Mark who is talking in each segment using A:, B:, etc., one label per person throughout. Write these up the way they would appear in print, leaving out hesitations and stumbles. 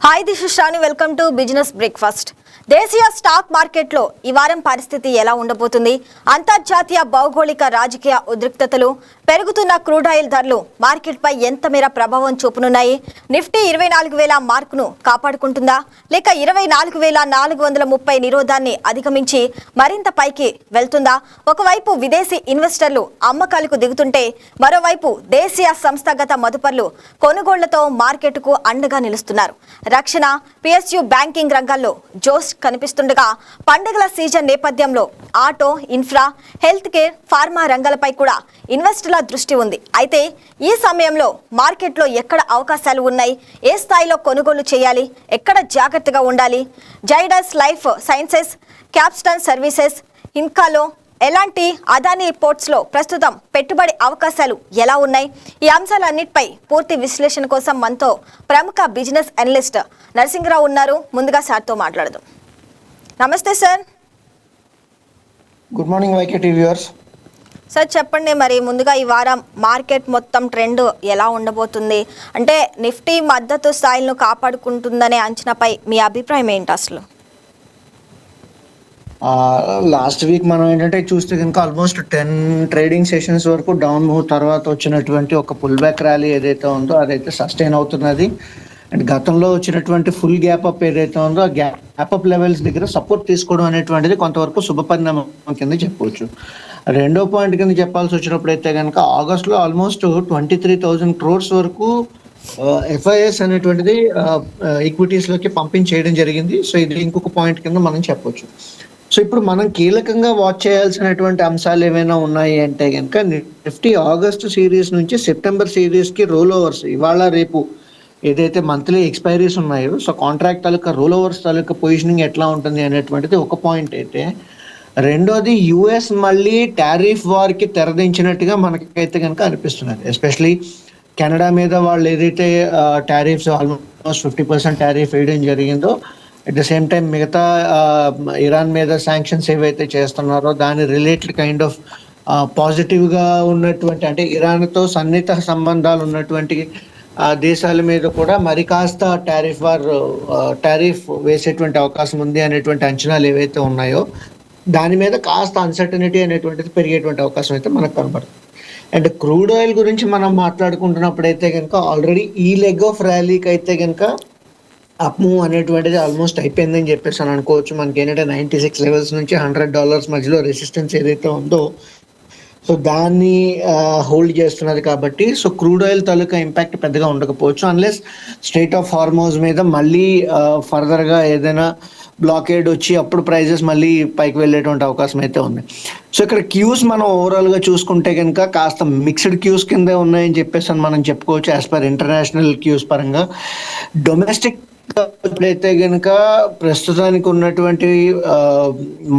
A: Hi this is Sravani, welcome to business breakfast. దేశీయ stock మార్కెట్లో ఈ వారం పరిస్థితి ఎలా ఉండబోతుంది? అంతర్జాతీయ భౌగోళిక రాజకీయ ఉద్రిక్తతలు, పెరుగుతున్న క్రూడ్ ఆయిల్ ధరలు మార్కెట్పై ఎంత మేర ప్రభావం చూపనున్నాయి? నిఫ్టీ 24,000 మార్కును కాపాడుకుంటుందా, లేక 24,430 నిరోధాన్ని అధిగమించి మరింత పైకి వెళ్తుందా? ఒకవైపు విదేశీ ఇన్వెస్టర్లు అమ్మకాలకు దిగుతుంటే, మరోవైపు దేశీయ సంస్థాగత మదుపర్లు కొనుగోళ్లతో మార్కెట్కు అండగా నిలుస్తున్నారు. రక్షణ, పిఎస్యు, బ్యాంకింగ్ రంగాల్లో జోష్ కనిపిస్తుండగా, పండుగల సీజన్ నేపథ్యంలో auto, infra, health care, pharma రంగాలపై కూడా ఇన్వెస్టర్ల దృష్టి ఉంది. అయితే ఈ సమయంలో మార్కెట్లో ఎక్కడ అవకాశాలు ఉన్నాయి, ఏ స్థాయిలో కొనుగోలు చేయాలి, ఎక్కడ జాగ్రత్తగా ఉండాలి? Zydus Life Sciences, Capston Services, ఇన్కాలో ఎలాంటి అదానీ పోర్ట్స్లో ప్రస్తుతం పెట్టుబడి అవకాశాలు ఎలా ఉన్నాయి? ఈ అంశాలన్నిటిపై పూర్తి విశ్లేషణ కోసం మనతో ప్రముఖ బిజినెస్ అనలిస్ట్ నరసింహరావు ఉన్నారు. ముందుగా సార్తో మాట్లాడదాం. నమస్తే sir.
B: Good morning YKT viewers.
A: Sir చెప్పండి, మరి ముందుగా ఈ వారం మార్కెట్ మొత్తం ట్రెండ్ ఎలా ఉండబోతుంది? అంటే నిఫ్టీ మద్దతు స్థాయిలను కాపాడుకుంటుందనే అంచనాపై మీ అభిప్రాయం ఏంటి అసలు?
B: లాస్ట్ వీక్ మనం ఏంటంటే చూస్తే కనుక ఆల్మోస్ట్ 10 ట్రేడింగ్ సెషన్స్ వరకు డౌన్ మూవ్ తర్వాత వచ్చినటువంటి ఒక పుల్ బ్యాక్ ర్యాలీ ఏదైతే ఉందో అదైతే సస్టైన్ అవుతున్నది. అండ్ గతంలో వచ్చినటువంటి ఫుల్ గ్యాప్ అప్ ఏదైతే ఉందో ఆ గ్యాప్ అప్ లెవెల్స్ దగ్గర సపోర్ట్ తీసుకోవడం అనేటువంటిది కొంతవరకు శుభపరిణామం కింద చెప్పవచ్చు. రెండో పాయింట్ కింద చెప్పాల్సి వచ్చినప్పుడు అయితే కనుక ఆగస్టులో ఆల్మోస్ట్ 23,000 crores వరకు ఎఫ్ఐఎస్ అనేటువంటిది ఈక్విటీస్లోకి పంపించేయడం జరిగింది. సో ఇది ఇంకొక పాయింట్ కింద మనం చెప్పొచ్చు. సో ఇప్పుడు మనం కీలకంగా వాచ్ చేయాల్సినటువంటి అంశాలు ఏమైనా ఉన్నాయి అంటే కనుక నిఫ్టీ ఆగస్టు సిరీస్ నుంచి సెప్టెంబర్ సిరీస్కి రోల్ ఓవర్స్ ఇవాళ రేపు ఏదైతే మంత్లీ ఎక్స్పైరీస్ ఉన్నాయో సో కాంట్రాక్ట్ తాలూకా రోల్ ఓవర్స్ తాలూకా పొజిషనింగ్ ఎట్లా ఉంటుంది అనేటువంటిది ఒక పాయింట్ అయితే, రెండోది యుఎస్ మళ్ళీ టారిఫ్ వార్కి తెరదించినట్టుగా మనకైతే కనుక అనిపిస్తున్నది. ఎస్పెషలీ కెనడా మీద వాళ్ళు ఏదైతే టారిఫ్స్ ఆల్మోస్ట్ 50% టారిఫ్ వేయడం జరిగిందో, అట్ ద సేమ్ టైం మిగతా ఇరాన్ మీద శాంక్షన్స్ ఏవైతే చేస్తున్నారో దాని రిలేటెడ్ కైండ్ ఆఫ్ పాజిటివ్గా ఉన్నటువంటి, అంటే ఇరాన్తో సన్నిహిత సంబంధాలు ఉన్నటువంటి దేశాల మీద కూడా మరి కాస్త టారిఫ్ వేసేటువంటి అవకాశం ఉంది అనేటువంటి అంచనాలు ఏవైతే ఉన్నాయో దాని మీద కాస్త అన్సర్టనిటీ అనేటువంటిది పెరిగేటువంటి అవకాశం అయితే మనకు కనబడుతుంది. అండ్ క్రూడ్ ఆయిల్ గురించి మనం మాట్లాడుకుంటున్నప్పుడు అయితే కనుక ఆల్రెడీ ఈ లెగ్ ఆఫ్ ర్యాలీకి అయితే కనుక అప్ మూవ్ అనేటువంటిది ఆల్మోస్ట్ అయిపోయిందని చెప్పేసి అని అనుకోవచ్చు. మనకి ఏంటంటే 96 లెవెల్స్ నుంచి $100 మధ్యలో రెసిస్టెన్స్ ఏదైతే ఉందో సో దాన్ని హోల్డ్ చేస్తున్నది. కాబట్టి సో క్రూడ్ ఆయిల్ తాలూకా ఇంపాక్ట్ పెద్దగా ఉండకపోవచ్చు అన్లెస్ స్ట్రెయిట్ ఆఫ్ హార్మోజ్ మీద మళ్ళీ ఫర్దర్గా ఏదైనా బ్లాకేడ్ వచ్చి అప్పుడు ప్రైజెస్ మళ్ళీ పైకి వెళ్ళేటువంటి అవకాశం అయితే ఉంది. సో ఇక్కడ క్యూస్ మనం ఓవరాల్గా చూసుకుంటే కనుక కాస్త మిక్స్డ్ క్యూస్ కింద ఉన్నాయని చెప్పేసి అని మనం చెప్పుకోవచ్చు. యాజ్ పర్ ఇంటర్నేషనల్ క్యూస్ పరంగా డొమెస్టిక్ అయితే కనుక ప్రస్తుతానికి ఉన్నటువంటి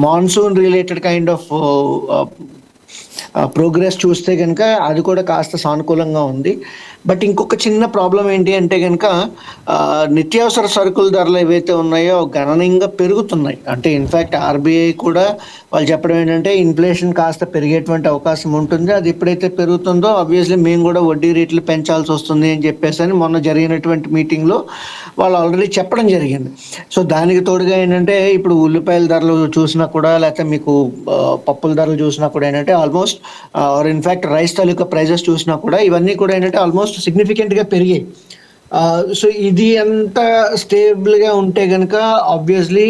B: monsoon related kind of progress చూస్తే కనుక అది కూడా కాస్త సానుకూలంగా ఉంది. బట్ ఇంకొక చిన్న ప్రాబ్లం ఏంటి అంటే కనుక నిత్యావసర సరుకుల ధరలు ఏవైతే ఉన్నాయో గణనీయంగా పెరుగుతున్నాయి. అంటే ఇన్ఫ్యాక్ట్ ఆర్బీఐ కూడా వాళ్ళు చెప్పడం ఏంటంటే ఇన్ఫ్లేషన్ కాస్త పెరిగేటువంటి అవకాశం ఉంటుంది. అది ఎప్పుడైతే పెరుగుతుందో ఆబ్వియస్లీ మేము కూడా వడ్డీ రేట్లు పెంచాల్సి వస్తుంది అని చెప్పేసి అని మొన్న జరిగినటువంటి మీటింగ్లో వాళ్ళు ఆల్రెడీ చెప్పడం జరిగింది. సో దానికి తోడుగా ఏంటంటే ఇప్పుడు ఉల్లిపాయల ధరలు చూసినా కూడా లేకపోతే మీకు పప్పుల ధరలు చూసినా కూడా ఏంటంటే ఆల్మోస్ట్ ఆర్ ఇన్ఫ్యాక్ట్ రైస్ తాలూకా ప్రైజెస్ చూసినా కూడా ఇవన్నీ కూడా ఏంటంటే ఆల్మోస్ట్ సిగ్నిఫికెంట్గా పెరిగాయి. సో ఇది అంత స్టేబుల్గా ఉంటే కనుక ఆబ్వియస్లీ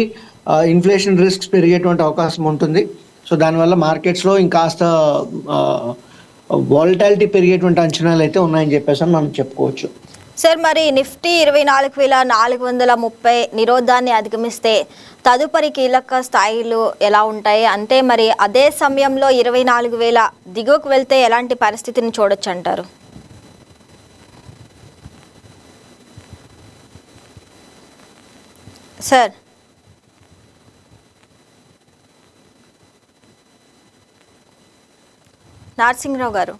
B: ఇన్ఫ్లేషన్ రిస్క్స్ పెరిగేటువంటి అవకాశం ఉంటుంది. సో దానివల్ల మార్కెట్స్లో ఇంకాస్త వాలటాలిటీ పెరిగేటువంటి అంచనాలు అయితే ఉన్నాయని చెప్పేసి మనం చెప్పుకోవచ్చు.
A: సార్, మరి నిఫ్టీ 24,430 నిరోధాన్ని అధిగమిస్తే తదుపరి కీలక స్థాయిలు ఎలా ఉంటాయి? అంటే మరి అదే సమయంలో 24,000 దిగువకు వెళ్తే ఎలాంటి పరిస్థితిని చూడొచ్చు అంటారు? సార్ నరసింహరావు గారు.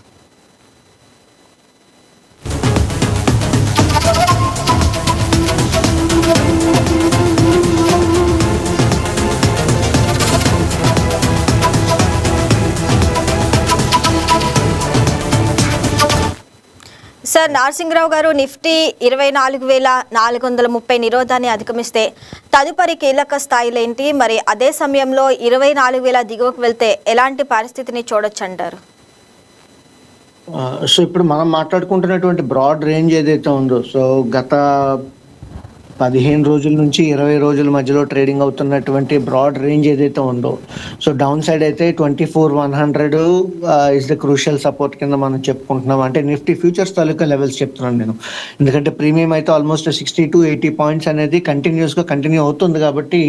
A: సార్ సార్ నరసింహరావు గారు, నిఫ్టీ 24,430 నిరోధాన్ని అధిగమిస్తే తదుపరి కీలక స్థాయిలు ఏంటి? మరి అదే సమయంలో 24,000 దిగువకు వెళ్తే ఎలాంటి పరిస్థితిని చూడొచ్చు అంటారు?
B: సో ఇప్పుడు మనం మాట్లాడుకుంటున్నటువంటి బ్రాడ్ రేంజ్ ఏదైతే ఉందో, సో గత 15 రోజుల నుంచి 20 రోజుల మధ్యలో ట్రేడింగ్ అవుతున్నటువంటి బ్రాడ్ రేంజ్ ఏదైతే ఉందో, సో డౌన్ సైడ్ అయితే 24,100 ఇస్ ద క్రూషియల్ సపోర్ట్ కింద మనం చెప్పుకుంటున్నాం. అంటే నిఫ్టీ ఫ్యూచర్స్ తాలూకా లెవెల్స్ చెప్తున్నాను నేను, ఎందుకంటే ప్రీమియం అయితే ఆల్మోస్ట్ 60 to 80 పాయింట్స్ అనేది కంటిన్యూ అవుతుంది కాబట్టి,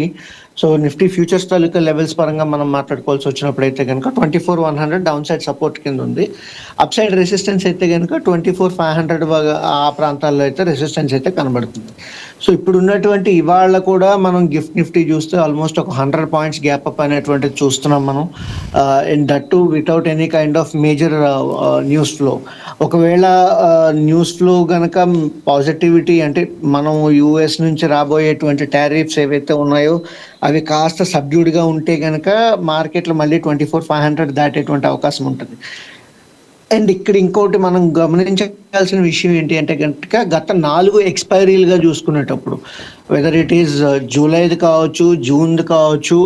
B: సో నిఫ్టీ ఫ్యూచర్స్ తాలూకా లెవెల్స్ పరంగా మనం మాట్లాడుకోవాల్సి వచ్చినప్పుడు అయితే కనుక 24,100 డౌన్ సైడ్ సపోర్ట్ కింద ఉంది. అప్ సైడ్ రెసిస్టెన్స్ అయితే కనుక 24,500 ఆ ప్రాంతాల్లో అయితే రెసిస్టెన్స్ అయితే కనబడుతుంది. సో ఇప్పుడు ఉన్నటువంటి ఇవాళ కూడా మనం గిఫ్ట్ నిఫ్టీ చూస్తే ఆల్మోస్ట్ ఒక 100 పాయింట్స్ గ్యాప్ అప్ అనేటువంటిది చూస్తున్నాం మనం, in that to without any kind of major news flow. ఒకవేళ న్యూస్ ఫ్లో కనుక పాజిటివిటీ, అంటే మనం యూఎస్ నుంచి రాబోయేటువంటి టారిఫ్స్ ఏవైతే ఉన్నాయో అవి కాస్త సబ్డ్యూడ్గా ఉంటే కనుక మార్కెట్లో మళ్ళీ 24,500 దాటేటువంటి అవకాశం ఉంటుంది. అండ్ ఇక్కడ ఇంకోటి మనం గమనించాల్సిన విషయం ఏంటి అంటే కనుక, గత 4 ఎక్స్పైరీలుగా చూసుకునేటప్పుడు, వెదర్ ఇట్ ఈస్ జూలైది కావచ్చు, జూన్ది కావచ్చు,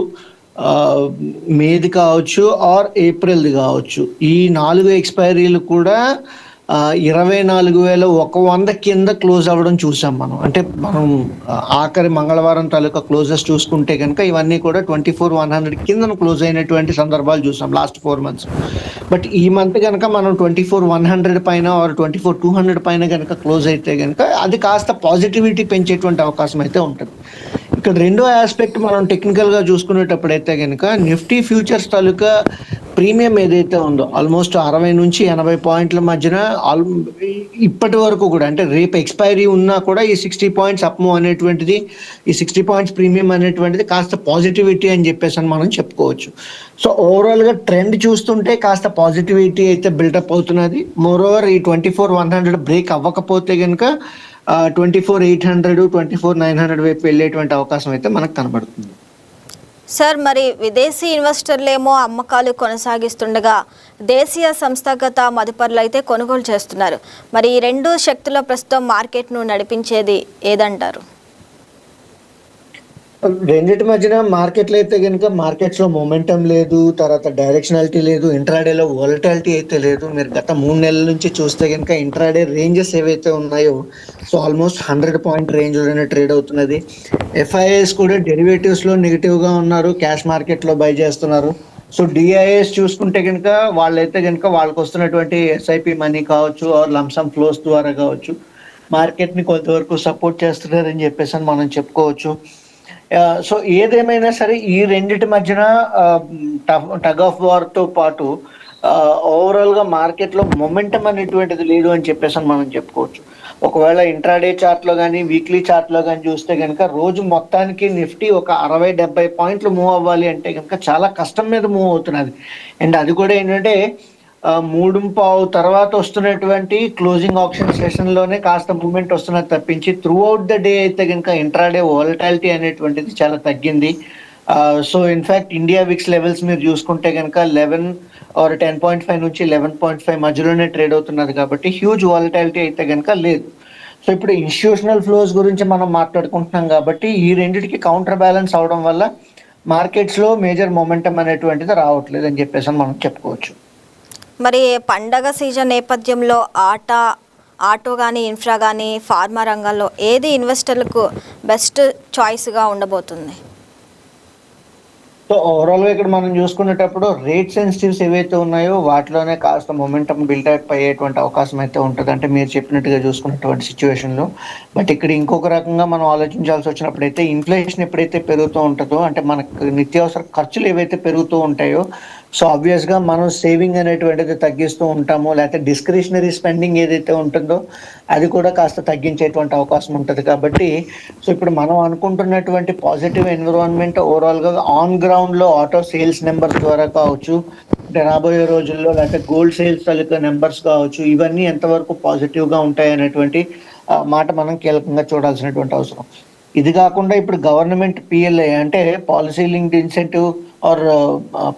B: మేది కావచ్చు, ఆర్ ఏప్రిల్ది కావచ్చు, ఈ 4 ఎక్స్పైరీలు కూడా 24,100 కింద క్లోజ్ అవ్వడం చూసాం మనం. అంటే మనం ఆఖరి మంగళవారం తాలూకా క్లోజెస్ చూసుకుంటే కనుక ఇవన్నీ కూడా 24,100 కింద క్లోజ్ అయినటువంటి సందర్భాలు చూసాం లాస్ట్ 4 months. బట్ ఈ మంత్ కనుక మనం 24,100 పైన ఆర్ 24,200 పైన కనుక క్లోజ్ అయితే కనుక అది కాస్త పాజిటివిటీ పెంచేటువంటి అవకాశం అయితే ఉంటుంది. ఇక్కడ రెండో ఆస్పెక్ట్ మనం టెక్నికల్గా చూసుకునేటప్పుడు అయితే కనుక నిఫ్టీ ఫ్యూచర్స్ తాలూకా ప్రీమియం ఏదైతే ఉందో ఆల్మోస్ట్ 60 నుంచి 80 పాయింట్ల మధ్యన ఇప్పటి వరకు కూడా, అంటే రేపు ఎక్స్పైరీ ఉన్నా కూడా ఈ 60 పాయింట్స్ అప్మూవ్ అనేటువంటిది, ఈ 60 పాయింట్స్ ప్రీమియం అనేటువంటిది కాస్త పాజిటివిటీ అని చెప్పేసి అని మనం చెప్పుకోవచ్చు. సో ఓవరాల్గా ట్రెండ్ చూస్తుంటే కాస్త పాజిటివిటీ అయితే బిల్డప్ అవుతున్నది. మోరోవర్ ఈ 24,100 బ్రేక్ అవ్వకపోతే కనుక 24,800, 24,900 వైపు వెళ్ళేటువంటి అవకాశం అయితే మనకు కనబడుతుంది.
A: సార్, మరి విదేశీ ఇన్వెస్టర్లేమో అమ్మకాలు కొనసాగిస్తుండగా దేశీయ సంస్థాగత మదుపరులు అయితే కొనుగోలు చేస్తున్నారు. మరి ఈ రెండు శక్తుల ప్రస్తుతం మార్కెట్ను నడిపించేది ఏదంటారు?
B: రెండింటి మధ్యన మార్కెట్లో అయితే కనుక మార్కెట్స్లో మొమెంటం లేదు, తర్వాత డైరెక్షనాలిటీ లేదు, ఇంట్రాడేలో వాలటాలిటీ అయితే లేదు. మీరు గత 3 నెలల నుంచి చూస్తే కనుక ఇంట్రాడే రేంజెస్ ఏవైతే ఉన్నాయో, సో ఆల్మోస్ట్ 100 పాయింట్ రేంజ్లోనే ట్రేడ్ అవుతున్నది. ఎఫ్ఐఎస్ కూడా డెరివేటివ్స్లో నెగిటివ్గా ఉన్నారు, క్యాష్ మార్కెట్లో బై చేస్తున్నారు. సో డిఐఎస్ చూసుకుంటే కనుక వాళ్ళైతే కనుక వాళ్ళకి వస్తున్నటువంటి ఎస్ఐపి మనీ కావచ్చు, ఆర్ లంసమ్ ఫ్లోస్ ద్వారా కావచ్చు, మార్కెట్ని కొంతవరకు సపోర్ట్ చేస్తున్నారని చెప్పేసి అని మనం చెప్పుకోవచ్చు. సో ఏదేమైనా సరే ఈ రెండిటి మధ్యన టగ్ ఆఫ్ వార్తో పాటు ఓవరాల్గా మార్కెట్లో మొమెంటం అనేటువంటిది లేదు అని చెప్పేసి మనం చెప్పుకోవచ్చు. ఒకవేళ ఇంట్రాడే చార్ట్లో కానీ వీక్లీ చార్ట్లో కానీ చూస్తే కనుక రోజు మొత్తానికి నిఫ్టీ ఒక 60-70 పాయింట్లు మూవ్ అవ్వాలి అంటే కనుక చాలా కష్టం మీద మూవ్ అవుతున్నది. అండ్ అది కూడా ఏంటంటే 3:15 తర్వాత వస్తున్నటువంటి క్లోజింగ్ ఆప్షన్ సెషన్లోనే కాస్త మూవ్మెంట్ వస్తున్నది తప్పించి త్రూ అవుట్ ద డే అయితే కనుక ఇంట్రాడే వాలటాలిటీ అనేటువంటిది చాలా తగ్గింది. So in fact India VIX levels మీరు చూసుకుంటే కనుక 11 or 10.5 నుంచి 11.5 మధ్యలోనే ట్రేడ్ అవుతున్నది కాబట్టి హ్యూజ్ వాలటాలిటీ అయితే కనుక లేదు. సో ఇప్పుడు ఇన్స్టిట్యూషనల్ ఫ్లోస్ గురించి మనం మాట్లాడుకుంటున్నాం కాబట్టి ఈ రెండింటికి కౌంటర్ బ్యాలెన్స్ అవడం వల్ల మార్కెట్స్లో మేజర్ మొమెంటం అనేటువంటిది రావట్లేదు అని చెప్పేసి మనం చెప్పుకోవచ్చు.
A: మరి పండగ సీజన్ నేపథ్యంలో ఆటో కానీ, ఇన్ఫ్రా కానీ, ఫార్మా రంగాల్లో ఏది ఇన్వెస్టర్లకు బెస్ట్ చాయిస్గా ఉండబోతుంది?
B: సో ఓవరాల్గా ఇక్కడ మనం చూసుకునేటప్పుడు రేట్ సెన్సిటివ్స్ ఏవైతే ఉన్నాయో వాటిలోనే కాస్త మొమెంటం బిల్డప్ అయ్యేటువంటి అవకాశం అయితే ఉంటుంది, అంటే మీరు చెప్పినట్టుగా చూసుకున్నటువంటి సిచ్యువేషన్లో. బట్ ఇక్కడ ఇంకొక రకంగా మనం ఆలోచించాల్సి వచ్చినప్పుడు అయితే ఇన్ఫ్లేషన్ ఎప్పుడైతే పెరుగుతూ ఉంటుందో, అంటే మనకు నిత్యావసర ఖర్చులు ఏవైతే పెరుగుతూ ఉంటాయో, సో ఆబ్వియస్గా మనం సేవింగ్ అనేటువంటిది తగ్గిస్తూ ఉంటాము, లేకపోతే డిస్క్రిషనరీ స్పెండింగ్ ఏదైతే ఉంటుందో అది కూడా కాస్త తగ్గించేటువంటి అవకాశం ఉంటుంది. కాబట్టి సో ఇప్పుడు మనం అనుకుంటున్నటువంటి పాజిటివ్ ఎన్విరాన్మెంట్ ఓవరాల్గా ఆన్ గ్రౌండ్లో ఆటో సేల్స్ నెంబర్స్ ద్వారా కావచ్చు, అంటే రాబోయే రోజుల్లో లేకపోతే గోల్డ్ సేల్స్ తాలూకా నెంబర్స్ కావచ్చు, ఇవన్నీ ఎంతవరకు పాజిటివ్గా ఉంటాయి అనేటువంటి మాట మనం కీలకంగా చూడాల్సినటువంటి అవసరం. ఇది కాకుండా ఇప్పుడు గవర్నమెంట్ పిఎల్ఐ అంటే policy linked incentive or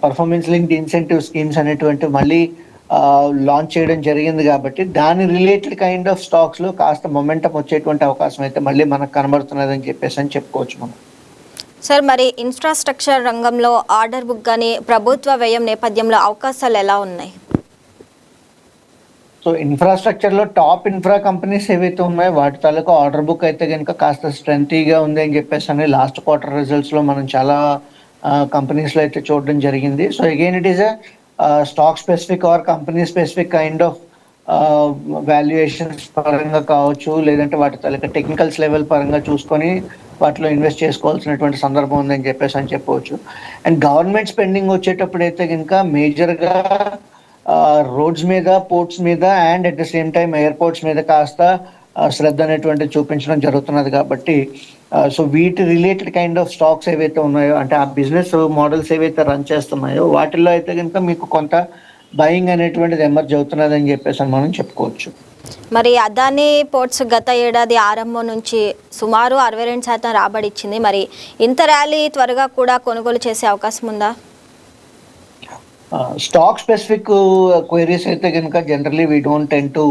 B: performance linked incentive schemes అనేటువంటి మళ్ళీ లాంచ్ చేయడం జరిగింది కాబట్టి దాని రిలేటెడ్ కైండ్ ఆఫ్ స్టాక్స్లో కాస్త మొమెంటం వచ్చేటువంటి అవకాశం అయితే మళ్ళీ మనకు కనబడుతున్నదని చెప్పేసి అని చెప్పుకోవచ్చు మనం.
A: సార్ మరి ఇన్ఫ్రాస్ట్రక్చర్ రంగంలో ఆర్డర్ బుక్ కానీ ప్రభుత్వ వ్యయం నేపథ్యంలో అవకాశాలు ఎలా ఉన్నాయి?
B: సో ఇన్ఫ్రాస్ట్రక్చర్లో టాప్ ఇన్ఫ్రా కంపెనీస్ ఏవైతే ఉన్నాయో వాటి తాలూకా ఆర్డర్ బుక్ అయితే కనుక కాస్త స్ట్రెంతీగా ఉంది అని చెప్పేసి అని లాస్ట్ క్వార్టర్ రిజల్ట్స్లో మనం చాలా కంపెనీస్లో అయితే చూడడం జరిగింది. So again it is stock specific are company specific kind of valuations పరంగా కావచ్చు, లేదంటే వాటి తాలూకా టెక్నికల్స్ లెవెల్ పరంగా చూసుకొని వాటిలో ఇన్వెస్ట్ చేసుకోవాల్సినటువంటి సందర్భం ఉందని చెప్పేసి అని చెప్పవచ్చు. అండ్ గవర్నమెంట్ స్పెండింగ్ వచ్చేటప్పుడు అయితే కనుక మేజర్గా రోడ్స్ మీద, పోర్ట్స్ మీద and at the same time airports మీద కాస్త శ్రద్ధ అనేటువంటి చూపించడం జరుగుతున్నది కాబట్టి సో వీటి రిలేటెడ్ కైండ్ ఆఫ్ స్టాక్స్ ఏవైతే ఉన్నాయో, అంటే ఆ బిజినెస్ మోడల్స్ ఏవైతే రన్ చేస్తున్నాయో వాటిల్లో అయితే కనుక మీకు కొంత బయింగ్ అనేటువంటిది ఎమర్జ్ అవుతున్నది అని చెప్పేసి అని మనం చెప్పుకోవచ్చు.
A: మరి అదానీ పోర్ట్స్ గత ఏడాది ఆరంభం నుంచి సుమారు 62% రాబడి ఇచ్చింది. మరి ఇంత ర్యాలీ త్వరగా కూడా కొనుగోలు చేసే అవకాశం ఉందా?
B: స్టాక్ స్పెసిఫిక్ క్వైరీస్ అయితే కనుక generally we don't ten to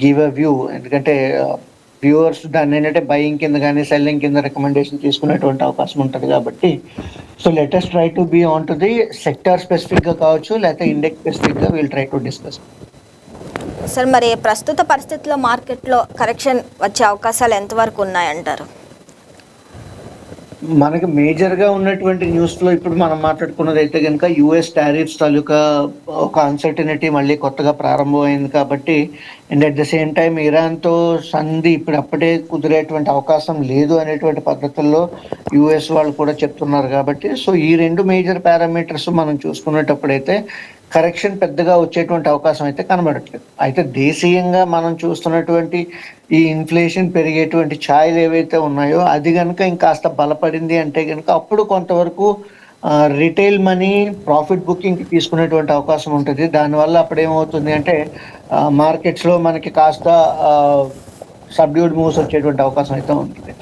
B: give a view, ఎందుకంటే వ్యూవర్స్ దాన్ని ఏంటంటే బయింగ్ కింద కానీ సెల్లింగ్ కింద రికమెండేషన్ తీసుకునేటువంటి అవకాశం ఉంటుంది కాబట్టి so latest try to be on to the sector స్పెసిఫిక్గా కావచ్చు, లేకపోతే ఇండెక్స్ స్పెసిఫిక్గా we'll try to discuss.
A: Sir మరి ప్రస్తుత పరిస్థితుల్లో మార్కెట్లో కరెక్షన్ వచ్చే అవకాశాలు ఎంతవరకు ఉన్నాయంటారు?
B: మనకి మేజర్గా ఉన్నటువంటి న్యూస్లో ఇప్పుడు మనం మాట్లాడుకున్నది అయితే కనుక యుఎస్ టారిఫ్స్ తాలూకా ఒక అన్సర్టనిటీ మళ్ళీ కొత్తగా ప్రారంభమైంది కాబట్టి, and at the same time ఇరాన్తో సంధి ఇప్పుడు అప్పుడే కుదిరేటువంటి అవకాశం లేదు అనేటువంటి పద్ధతుల్లో యుఎస్ వాళ్ళు కూడా చెప్తున్నారు కాబట్టి సో ఈ రెండు మేజర్ పారామీటర్స్ మనం చూసుకునేటప్పుడైతే కరెక్షన్ పెద్దగా వచ్చేటువంటి అవకాశం అయితే కనబడట్లేదు. అయితే దేశీయంగా మనం చూస్తున్నటువంటి ఈ ఇన్ఫ్లేషన్ పెరిగేటువంటి ఛాయలు ఏవైతే ఉన్నాయో అది కనుక ఇంకాస్త బలపడింది అంటే కనుక అప్పుడు కొంతవరకు రిటైల్ మనీ ప్రాఫిట్ బుకింగ్కి తీసుకునేటువంటి అవకాశం ఉంటుంది. దానివల్ల అప్పుడేమవుతుంది అంటే మార్కెట్స్లో మనకి కాస్త సబ్డ్యూడ్ మూవ్స్ వచ్చేటువంటి అవకాశం అయితే ఉంటుంది.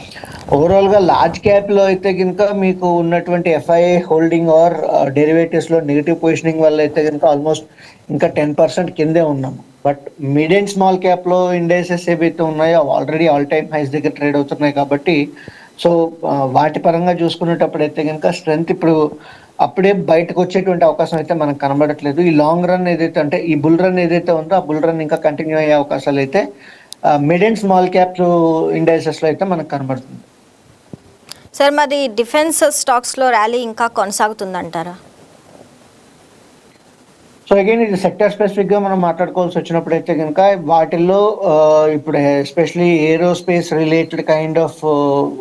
B: ఓవరాల్గా లార్జ్ క్యాప్లో అయితే కనుక మీకు ఉన్నటువంటి ఎఫ్ఐఐ హోల్డింగ్ ఆర్ డెరివేటివ్స్లో నెగిటివ్ పొజిషనింగ్ వల్ల అయితే కనుక ఆల్మోస్ట్ ఇంకా 10% కిందే ఉన్నాము. బట్ మిడ్ అండ్ స్మాల్ క్యాప్లో ఇండెక్సెస్ ఏవైతే ఉన్నాయో ఆల్రెడీ ఆల్ టైమ్ హైస్ దగ్గర ట్రేడ్ అవుతున్నాయి కాబట్టి సో వాటి పరంగా చూసుకునేటప్పుడు అయితే కనుక స్ట్రెంత్ ఇప్పుడు అప్పుడే బయటకు వచ్చేటువంటి అవకాశం అయితే మనకు కనబడట్లేదు. ఈ లాంగ్ రన్ ఏదైతే అంటే ఈ బుల్ రన్ ఏదైతే ఉందో ఆ బుల్ రన్ ఇంకా కంటిన్యూ అయ్యే అవకాశాలు అయితే మిడ్ అండ్ స్మాల్ క్యాప్స్ ఇండెక్సెస్లో అయితే మనకు కనబడుతుంది.
A: సార్ మరి డిఫెన్స్ స్టాక్స్లో ర్యాలీ ఇంకా కొనసాగుతుందంటారా?
B: సో అగైన్ ఇది సెక్టర్ స్పెసిఫిక్గా మనం మాట్లాడుకోవాల్సి వచ్చినప్పుడు అయితే కనుక వాటిల్లో ఇప్పుడు especially aerospace related kind of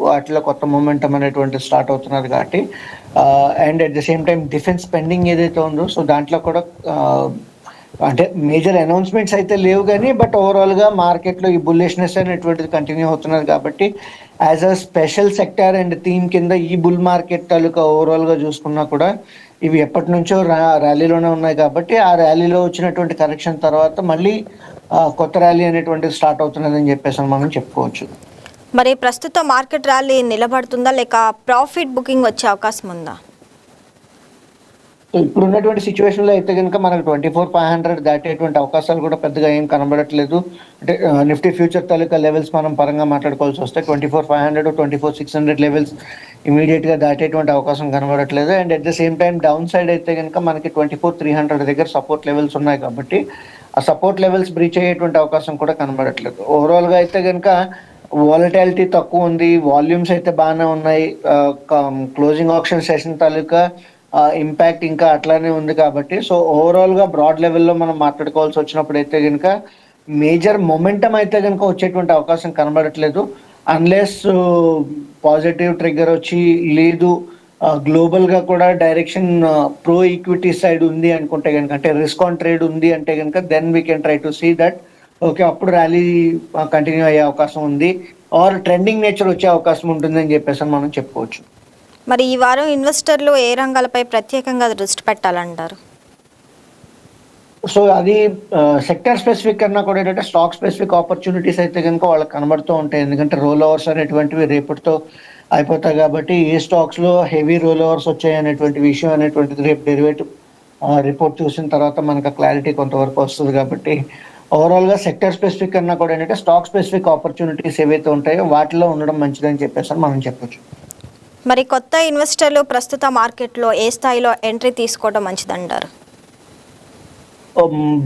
B: వాటిలో కొత్త మూమెంటం అనేటువంటి స్టార్ట్ అవుతున్నది కాబట్టి and at the same time defence spending ఏదైతే ఉందో సో దాంట్లో కూడా అంటే మేజర్ అనౌన్స్మెంట్స్ అయితే లేవు కానీ బట్ ఓవరాల్గా మార్కెట్లో ఈ బుల్లిష్నెస్ అనేటువంటిది కంటిన్యూ అవుతున్నది కాబట్టి as a special sector and theme కింద ఈ బుల్ మార్కెట్ తాలూకా ఓవరాల్గా చూసుకున్నా కూడా ఇవి ఎప్పటి నుంచో ర్యాలీలోనే ఉన్నాయి కాబట్టి ఆ ర్యాలీలో వచ్చినటువంటి కరెక్షన్ తర్వాత మళ్ళీ కొత్త ర్యాలీ అనేటువంటిది స్టార్ట్ అవుతున్నదని చెప్పేసి మనం చెప్పుకోవచ్చు.
A: మరి ప్రస్తుత మార్కెట్ ర్యాలీ నిలబడుతుందా లేక ప్రాఫిట్ బుకింగ్ వచ్చే అవకాశం ఉందా?
B: సో ఇప్పుడు ఉన్నటువంటి సిచ్యువేషన్లో అయితే కనుక మనకు 24,500 దాటేటువంటి అవకాశాలు కూడా పెద్దగా ఏం కనబడట్లేదు. అంటే నిఫ్టీ ఫ్యూచర్ తాలూకా లెవెల్స్ మనం పరంగా మాట్లాడుకోవాల్సి వస్తే 24,500 24,600 లెవెల్స్ ఇమీడియట్గా దాటేటువంటి అవకాశం కనబడట్లేదు. And at the same time down side అయితే కనుక మనకి 24,300 దగ్గర సపోర్ట్ లెవెల్స్ ఉన్నాయి కాబట్టి ఆ సపోర్ట్ లెవెల్స్ బ్రీచ్ అయ్యేటువంటి అవకాశం కూడా కనబడట్లేదు. ఓవరాల్గా అయితే కనుక వాలటాలిటీ తక్కువ ఉంది, వాల్యూమ్స్ అయితే బాగానే ఉన్నాయి, క్లోజింగ్ ఆప్షన్ సెషన్ తాలూకా ఇంపాక్ట్ ఇంకా అట్లానే ఉంది కాబట్టి సో ఓవరాల్గా బ్రాడ్ లెవెల్లో మనం మాట్లాడుకోవాల్సి వచ్చినప్పుడు అయితే కనుక మేజర్ మొమెంటం అయితే కనుక వచ్చేటువంటి అవకాశం కనబడట్లేదు అన్లెస్ పాజిటివ్ ట్రిగ్గర్ వచ్చి లేదు గ్లోబల్గా కూడా డైరెక్షన్ ప్రో ఈక్విటీ సైడ్ ఉంది అనుకుంటే కనుక అంటే రిస్క్ ఆన్ ట్రేడ్ ఉంది అంటే కనుక then we can try to see that okay అప్పుడు ర్యాలీ కంటిన్యూ అయ్యే అవకాశం ఉంది ఆర్ ట్రెండింగ్ నేచర్ వచ్చే అవకాశం ఉంటుందని చెప్పేసి మనం చెప్పుకోవచ్చు.
A: మరి ఈ వారం ఇన్వెస్టర్లు ఏ రంగాలపై ప్రత్యేకంగా దృష్టి పెట్టాలంటారు?
B: సో అది సెక్టర్ స్పెసిఫిక్ కన్నా కూడా ఏంటంటే స్టాక్ స్పెసిఫిక్ ఆపర్చునిటీస్ అయితే కనుక వాళ్ళకి కనబడుతూ ఉంటాయి. ఎందుకంటే రోల్ ఓవర్స్ అనేటువంటివి రేపటితో అయిపోతాయి కాబట్టి ఏ స్టాక్స్లో హెవీ రోల్ ఓవర్స్ వచ్చాయి అనేటువంటి విషయం అనేటువంటిది రేపు డెరివేటివ్ రిపోర్ట్ చూసిన తర్వాత మనకు క్లారిటీ కొంతవరకు వస్తుంది కాబట్టి ఓవరాల్గా సెక్టర్ స్పెసిఫిక్ అన్నా కూడా ఏంటంటే స్టాక్ స్పెసిఫిక్ ఆపర్చునిటీస్ ఏవైతే ఉంటాయో వాటిలో ఉండడం మంచిదని చెప్పేసి మనం చెప్పొచ్చు.
A: మరి కొత్త ఇన్వెస్టర్లు ప్రస్తుత మార్కెట్లో ఏ స్థాయిలో ఎంట్రీ తీసుకోవడం మంచిదంటారు?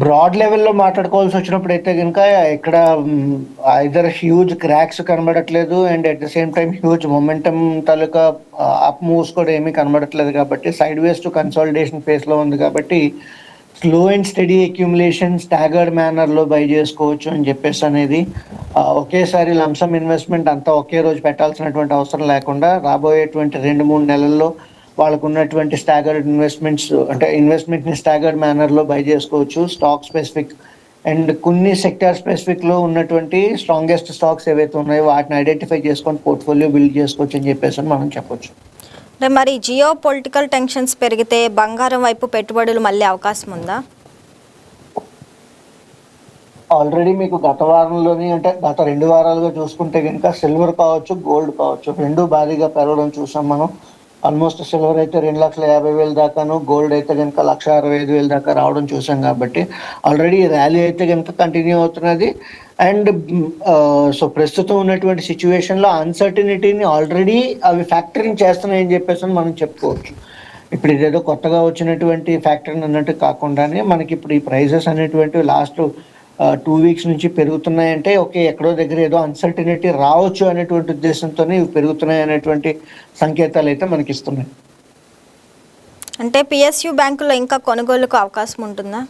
B: బ్రాడ్ లెవెల్లో మాట్లాడుకోవాల్సి వచ్చినప్పుడు అయితే కనుక ఇక్కడ ఐదర్ హ్యూజ్ క్రాక్స్ కనబడట్లేదు and at the same time huge momentum taluka up moves కూడా ఏమీ కనబడట్లేదు కాబట్టి సైడ్ వేస్ టు కన్సాలిడేషన్ ఫేస్లో ఉంది కాబట్టి slow and steady accumulation staggered మేనర్లో బై చేసుకోవచ్చు అని చెప్పేసి అనేది ఒకేసారి లంసమ్ ఇన్వెస్ట్మెంట్ అంతా ఒకే రోజు పెట్టాల్సినటువంటి అవసరం లేకుండా రాబోయేటువంటి 2-3 నెలల్లో వాళ్ళకు ఉన్నటువంటి స్టాగర్డ్ ఇన్వెస్ట్మెంట్స్ అంటే ఇన్వెస్ట్మెంట్ని స్టాగర్డ్ మేనర్లో బై చేసుకోవచ్చు. స్టాక్ స్పెసిఫిక్ అండ్ కొన్ని సెక్టార్ స్పెసిఫిక్లో ఉన్నటువంటి స్ట్రాంగెస్ట్ స్టాక్స్ ఏవైతే ఉన్నాయో వాటిని ఐడెంటిఫై చేసుకొని పోర్ట్ఫోలియో బిల్డ్ చేసుకోవచ్చు అని చెప్పేసి మనం చెప్పొచ్చు.
A: అంటే మరి జియో పొలిటికల్ టెన్షన్స్ పెరిగితే బంగారం వైపు పెట్టుబడులు మళ్ళీ అవకాశం ఉందా?
B: ఆల్రెడీ మీకు గత వారంలోని అంటే గత 2 వారాలుగా చూసుకుంటే కనుక సిల్వర్ కావచ్చు గోల్డ్ కావచ్చు రెండు భారీగా పెరగడం చూసాం మనం. ఆల్మోస్ట్ సిల్వర్ అయితే 2,50,000 దాకాను గోల్డ్ అయితే కనుక 1,65,000 దాకా రావడం చూసాం కాబట్టి ఆల్రెడీ ర్యాలీ అయితే కనుక కంటిన్యూ అవుతున్నది. అండ్ సో ప్రస్తుతం ఉన్నటువంటి సిచ్యువేషన్లో అన్సర్టినిటీని ఆల్రెడీ అవి ఫ్యాక్టరింగ్ చేస్తున్నాయని చెప్పేసి మనం చెప్పుకోవచ్చు. ఇప్పుడు ఇదేదో కొత్తగా వచ్చినటువంటి ఫ్యాక్టరీ అన్నట్టు కాకుండానే మనకి ఇప్పుడు ఈ ప్రైజెస్ అనేటువంటి లాస్ట్ 2 వీక్స్ నుంచి పెరుగుతున్నాయంటే ఓకే ఎక్కడో దగ్గర ఏదో అన్సర్టినిటీ రావచ్చు అనేటువంటి ఉద్దేశంతోనే ఇవి పెరుగుతున్నాయి అనేటువంటి సంకేతాలు అయితే మనకి ఇస్తున్నాయి.
A: అంటే పిఎస్యు బ్యాంకులో ఇంకా కొనుగోలుకు అవకాశం ఉంటుందా?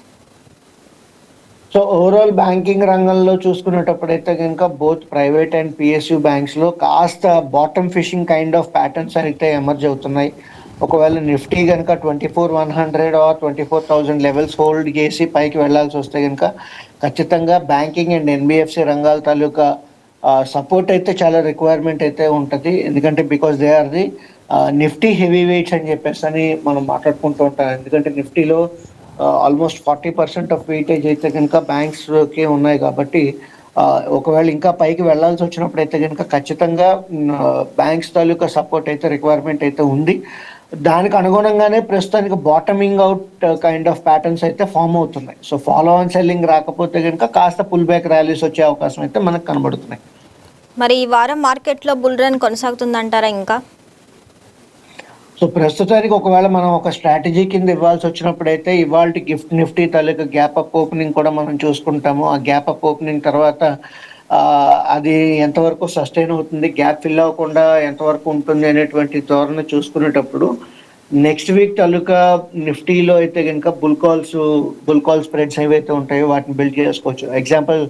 B: సో ఓవరాల్ బ్యాంకింగ్ రంగంలో చూసుకునేటప్పుడైతే కనుక బోత్ ప్రైవేట్ అండ్ పిఎస్యు బ్యాంక్స్లో కాస్త bottom fishing kind of patterns అయితే ఎమర్జ్ అవుతున్నాయి. ఒకవేళ నిఫ్టీ కనుక 24,100 ఆర్ 24,000 లెవెల్స్ హోల్డ్ చేసి పైకి వెళ్లాల్సి వస్తే కనుక ఖచ్చితంగా బ్యాంకింగ్ అండ్ ఎన్బిఎఫ్సి రంగాల తాలూకా సపోర్ట్ అయితే చాలా రిక్వైర్మెంట్ అయితే ఉంటుంది. ఎందుకంటే because they are the Nifty heavy weights అని చెప్పేసి అని మనం మాట్లాడుకుంటూ ఉంటాం. ఎందుకంటే నిఫ్టీలో ఆల్మోస్ట్ 40% ఆఫ్ వెయిటేజ్ అయితే కనుక బ్యాంక్స్కి ఉన్నాయి కాబట్టి ఒకవేళ ఇంకా పైకి వెళ్లాల్సి వచ్చినప్పుడు అయితే కనుక ఖచ్చితంగా బ్యాంక్స్ తాలూకా సపోర్ట్ అయితే రిక్వైర్మెంట్ అయితే ఉంది. దానికి అనుగుణంగానే ప్రస్తుతానికి బాటమింగ్ అవుట్ కైండ్ ఆఫ్ ప్యాటర్న్స్ అయితే ఫామ్ అవుతున్నాయి. సో ఫాలో ఆన్ సెల్లింగ్ రాకపోతే కనుక కాస్త పుల్ బ్యాక్ ర్యాలీస్ వచ్చే అవకాశం అయితే మనకు కనబడుతున్నాయి.
A: మరి ఈ వారం మార్కెట్లో బుల్ రన్ కొనసాగుతుందంటారా ఇంకా?
B: సో ప్రస్తుతానికి ఒకవేళ మనం ఒక స్ట్రాటజీ కింద ఇవ్వాల్సి వచ్చినప్పుడైతే ఇవాళ గిఫ్ట్ నిఫ్టీ తాలూకా గ్యాప్ అప్ ఓపెనింగ్ కూడా మనం చూసుకుంటాము. ఆ గ్యాప్ అప్ ఓపెనింగ్ తర్వాత అది ఎంతవరకు సస్టైన్ అవుతుంది, గ్యాప్ ఫిల్ అవ్వకుండా ఎంతవరకు ఉంటుంది అనేటువంటి ధోరణి చూసుకునేటప్పుడు నెక్స్ట్ వీక్ తాలూకా నిఫ్టీలో అయితే కనుక బుల్ కాల్ స్ప్రెడ్స్ ఏవైతే ఉంటాయో వాటిని బిల్డ్ చేసుకోవచ్చు. ఎగ్జాంపుల్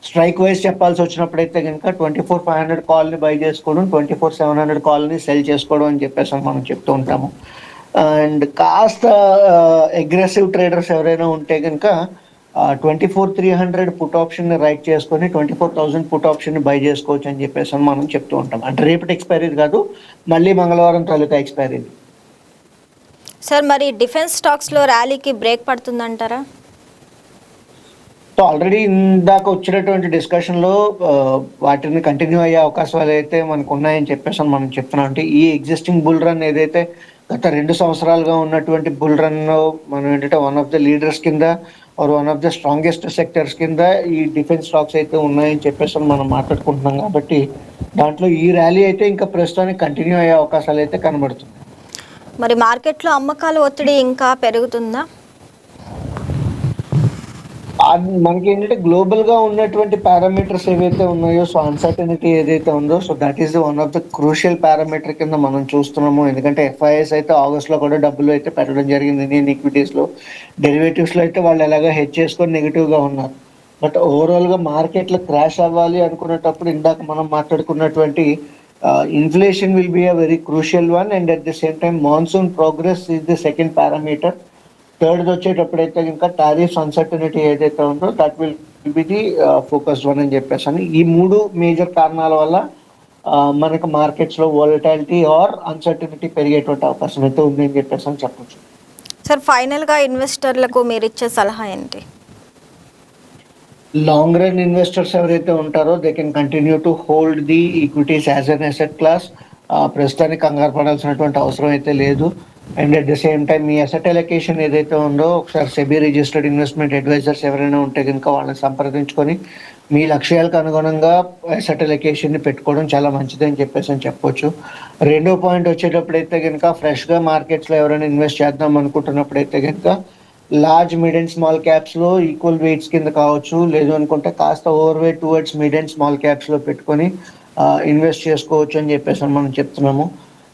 B: స్ట్రైక్ వైజ్ చెప్పాల్సి వచ్చినప్పుడైతే కనుక 24,500 కాల్ని బై చేసుకోవడం, 24,700 కాల్ని సెల్ చేసుకోవడం అని చెప్పేసి మనం చెప్తూ ఉంటాము. అండ్ కాస్త అగ్రెసివ్ ట్రేడర్స్ ఎవరైనా ఉంటే కనుక 24,300 పుట్ ఆప్షన్ని రైట్ చేసుకొని 24,000 పుట్ ఆప్షన్ని బై చేసుకోవచ్చు అని చెప్పేసి మనం చెప్తూ ఉంటాం. అంటే రేపటి ఎక్స్పైరీ కాదు, మళ్ళీ మంగళవారం తాలూకా ఎక్స్పైరీ.
A: సార్ మరి డిఫెన్స్ స్టాక్స్లో ర్యాలీకి బ్రేక్ పడుతుందంటారా?
B: సో ఆల్రెడీ ఇందాక వచ్చినటువంటి డిస్కషన్లో వాటిని కంటిన్యూ అయ్యే అవకాశాలు అయితే మనకు ఉన్నాయని చెప్పేసి మనం చెప్తున్నాం. అంటే ఈ ఎగ్జిస్టింగ్ బుల్ రన్ ఏదైతే గత 2 సంవత్సరాలుగా ఉన్నటువంటి బుల్ రన్లో మనం ఏంటంటే వన్ ఆఫ్ ద లీడర్స్ కింద or one of the strongest sectors కింద ఈ డిఫెన్స్ స్టాక్స్ అయితే ఉన్నాయని చెప్పేసి మనం మాట్లాడుకుంటున్నాం కాబట్టి దాంట్లో ఈ ర్యాలీ అయితే ఇంకా ప్రస్తుతానికి కంటిన్యూ అయ్యే అవకాశాలు అయితే కనబడుతుంది.
A: మరి మార్కెట్లో అమ్మకాల ఒత్తిడి ఇంకా పెరుగుతుందా?
B: మనకి ఏంటంటే గ్లోబల్గా ఉన్నటువంటి పారామీటర్స్ ఏవైతే ఉన్నాయో సో అన్సర్టనిటీ ఏదైతే ఉందో so that is one of the crucial parameter కింద మనం చూస్తున్నాము. ఎందుకంటే ఎఫ్ఐఎస్ అయితే ఆగస్ట్లో కూడా డబ్బులు అయితే పెట్టడం జరిగింది ఇండియన్ ఈక్విటీస్లో. డెరివేటివ్స్లో అయితే వాళ్ళు ఎలాగా హెడ్జ్ చేసుకొని నెగిటివ్గా ఉన్నారు. బట్ ఓవరాల్గా మార్కెట్లో క్రాష్ అవ్వాలి అనుకునేటప్పుడు ఇందాక మనం మాట్లాడుకున్నటువంటి inflation will be a very crucial one and at the same time monsoon progress is the second parameter. Third వచ్చేటప్పుడైతే ఇంకా టారిఫ్స్ అన్సర్టనిటీ ఏదైతే ఉందో that will be the focused one అని చెప్పేసి అని ఈ 3 మేజర్ కారణాల వల్ల మనకు మార్కెట్స్లో వాలటాలిటీ ఆర్ అన్సర్టనిటీ పెరిగేటువంటి అవకాశం అయితే ఉంది అని చెప్పేసి అని చెప్పచ్చు.
A: సార్ ఫైనల్గా ఇన్వెస్టర్లకు మీరు ఇచ్చే సలహా ఏంటి?
B: లాంగ్ రన్ ఇన్వెస్టర్స్ ఎవరైతే ఉంటారో they can continue to hold the equities as an asset class. ప్రస్తుతానికి కంగారు పడాల్సినటువంటి అవసరం అయితే లేదు. And at the same time me asset allocation ఏదైతే ఉందో ఒకసారి సెబీ రిజిస్టర్డ్ ఇన్వెస్ట్మెంట్ అడ్వైజర్స్ ఎవరైనా ఉంటే కనుక వాళ్ళని సంప్రదించుకొని మీ లక్ష్యాలకు అనుగుణంగా అసెట్ అలొకేషన్ని పెట్టుకోవడం చాలా మంచిదని చెప్పొచ్చు. రెండో పాయింట్ వచ్చేటప్పుడైతే కనుక ఫ్రెష్గా మార్కెట్స్లో ఎవరైనా ఇన్వెస్ట్ చేద్దాం అనుకుంటున్నప్పుడైతే కనుక లార్జ్ మిడ్ అండ్ స్మాల్ క్యాప్స్లో ఈక్వల్ వెయిట్స్ కింద కావచ్చు, లేదు అనుకుంటే కాస్త over weight towards mid and small క్యాప్స్లో పెట్టుకొని ఇన్వెస్ట్ చేసుకోవచ్చు అని మనం చెప్తున్నాము.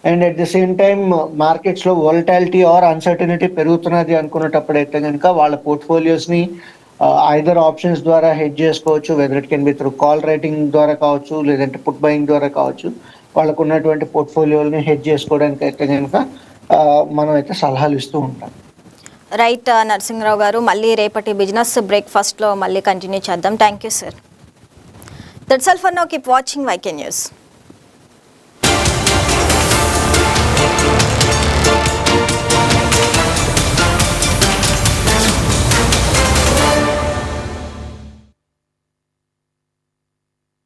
B: And at the same time మార్కెట్స్లో వోలటాలిటీ ఆర్ అన్సర్టనిటీ పెరుగుతున్నది అనుకున్నటప్పుడైతే కనుక వాళ్ళ పోర్ట్ఫోలియోస్ని ఐదర్ ఆప్షన్స్ ద్వారా హెడ్జ్ చేసుకోవచ్చు, whether it can be through call writing ద్వారా కావచ్చు, లేదంటే పుట్ బయింగ్ ద్వారా కావచ్చు. వాళ్ళకు ఉన్నటువంటి పోర్ట్ఫోలియోని హెడ్జ్ చేసుకోవడానికి అయితే కనుక మనం అయితే సలహాలు ఇస్తూ ఉంటాం.
A: రైట్ నరసింహరావు గారు, మళ్ళీ రేపటి బిజినెస్ బ్రేక్ఫాస్ట్లో మళ్ళీ కంటిన్యూ చేద్దాం. Thank you sir. That's all for now. Keep watching YK News.